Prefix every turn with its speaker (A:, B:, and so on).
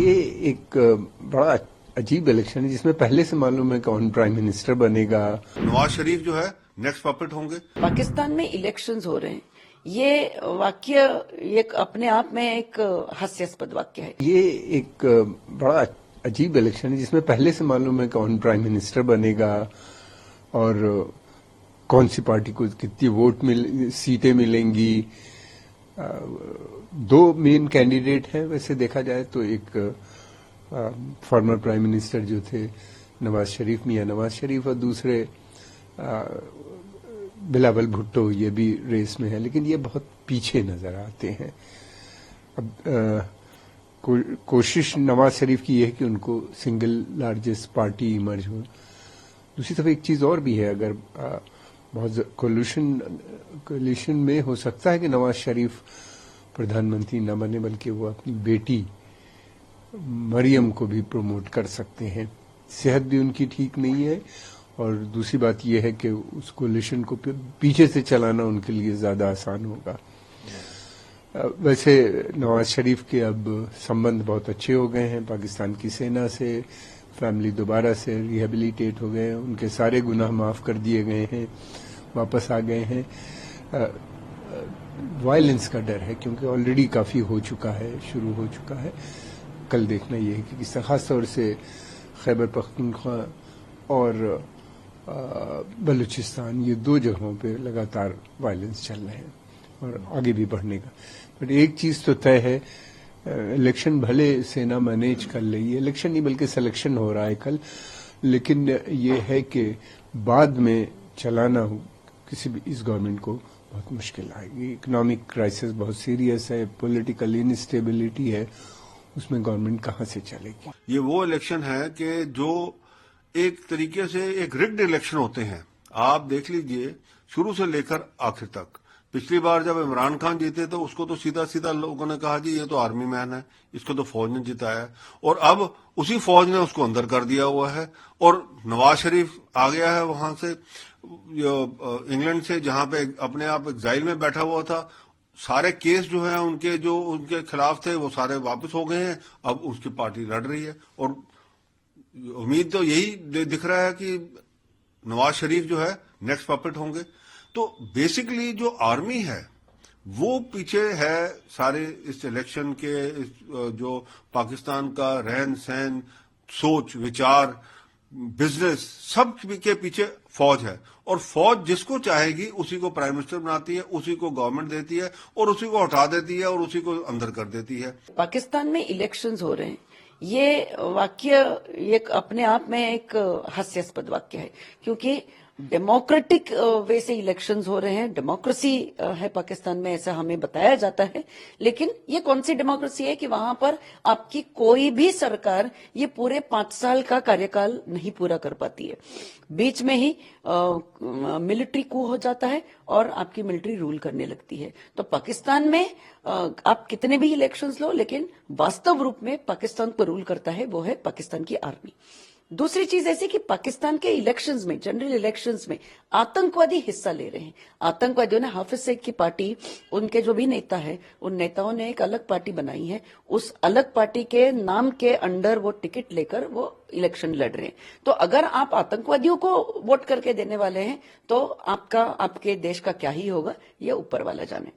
A: ये एक बड़ा अजीब इलेक्शन है जिसमें पहले से मालूम है कौन प्राइम मिनिस्टर बनेगा।
B: नवाज शरीफ जो है नेक्स्ट पपेट होंगे।
C: पाकिस्तान में इलेक्शंस हो रहे हैं, ये वाक्य एक अपने आप में एक हास्यास्पद वाक्य है।
A: ये एक बड़ा अजीब इलेक्शन है जिसमें पहले से मालूम है कौन प्राइम मिनिस्टर बनेगा और कौन सी पार्टी को कितनी सीटें मिलेंगी। दो मेन कैंडिडेट हैं वैसे देखा जाए तो, एक फॉर्मर प्राइम मिनिस्टर जो थे नवाज शरीफ, मियां नवाज शरीफ, और दूसरे बिलावल भुट्टो, ये भी रेस में है, लेकिन ये बहुत पीछे नजर आते हैं। अब कोशिश नवाज शरीफ की ये है कि उनको सिंगल लार्जेस्ट पार्टी इमर्ज हो। दूसरी तरफ एक चीज और भी है, अगर बहुत कोलिशन में हो सकता है कि नवाज शरीफ प्रधानमंत्री न बने बल्कि वो अपनी बेटी मरियम को भी प्रमोट कर सकते हैं। सेहत भी उनकी ठीक नहीं है और दूसरी बात यह है कि उस कोलिशन को पीछे से चलाना उनके लिए ज्यादा आसान होगा। वैसे नवाज शरीफ के अब संबंध बहुत अच्छे हो गए हैं पाकिस्तान की सेना से, फैमिली दोबारा से रिहेबिलिटेट हो गए हैं, उनके सारे गुनाह माफ कर दिए गए हैं, वापस आ गए हैं। वायलेंस का डर है क्योंकि ऑलरेडी काफी हो चुका है, शुरू हो चुका है। कल देखना यह है कि किस तरह खास तौर से खैबर पख्तूनख्वा और बलूचिस्तान, ये दो जगहों पे लगातार वायलेंस चल रहे हैं और आगे भी बढ़ने का। बट एक चीज तो तय है, इलेक्शन भले सेना मैनेज कर रही है, इलेक्शन नहीं बल्कि सिलेक्शन हो रहा है कल, लेकिन ये है कि बाद में चलाना किसी भी इस गवर्नमेंट को बहुत मुश्किल आएगी। इकोनॉमिक क्राइसिस बहुत सीरियस है, पॉलिटिकल इनस्टेबिलिटी है, उसमें गवर्नमेंट कहां से चलेगी।
B: ये वो इलेक्शन है कि जो एक तरीके से एक रिग्ड इलेक्शन होते हैं। आप देख लीजिए शुरू से लेकर आखिर तक। पिछली बार जब इमरान खान जीते तो उसको तो सीधा सीधा लोगों ने कहा जी ये तो आर्मी मैन है, इसको तो फौज ने जिताया, और अब उसी फौज ने उसको अंदर कर दिया हुआ है। और नवाज शरीफ आ गया है वहां से, इंग्लैंड से, जहां पे अपने आप एग्जाइल में बैठा हुआ था। सारे केस जो है उनके खिलाफ थे वो सारे वापस हो गए हैं, अब उसकी पार्टी लड़ रही है और उम्मीद तो यही दिख रहा है कि नवाज शरीफ जो है नेक्स्ट पपेट होंगे। तो बेसिकली जो आर्मी है वो पीछे है सारे इस इलेक्शन के। जो पाकिस्तान का रहन सहन, सोच विचार, बिजनेस, सब के पीछे फौज है और फौज जिसको चाहेगी उसी को प्राइम मिनिस्टर बनाती है, उसी को गवर्नमेंट देती है और उसी को हटा देती है और उसी को अंदर कर देती है।
C: पाकिस्तान में इलेक्शंस हो रहे हैं, ये वाक्य एक अपने आप में एक हास्यास्पद वाक्य है, क्योंकि डेमोक्रेटिक वे से इलेक्शंस हो रहे हैं। डेमोक्रेसी है पाकिस्तान में, ऐसा हमें बताया जाता है, लेकिन ये कौन सी डेमोक्रेसी है कि वहां पर आपकी कोई भी सरकार ये पूरे 5 साल का कार्यकाल नहीं पूरा कर पाती है। बीच में ही मिलिट्री कू हो जाता है और आपकी मिलिट्री रूल करने लगती है। तो पाकिस्तान में आप कितने भी इलेक्शंस लो, लेकिन वास्तव रूप में पाकिस्तान को रूल करता है वो है पाकिस्तान की आर्मी। दूसरी चीज ऐसी कि पाकिस्तान के इलेक्शंस में, जनरल इलेक्शंस में आतंकवादी हिस्सा ले रहे हैं। आतंकवादियों ने, हाफिज सईद की पार्टी, उनके जो भी नेता है, उन नेताओं ने एक अलग पार्टी बनाई है, उस अलग पार्टी के नाम के अंडर वो टिकट लेकर वो इलेक्शन लड़ रहे हैं। तो अगर आप आतंकवादियों को वोट करके देने वाले हैं तो आपके देश का क्या ही होगा, ये ऊपर वाला जाने।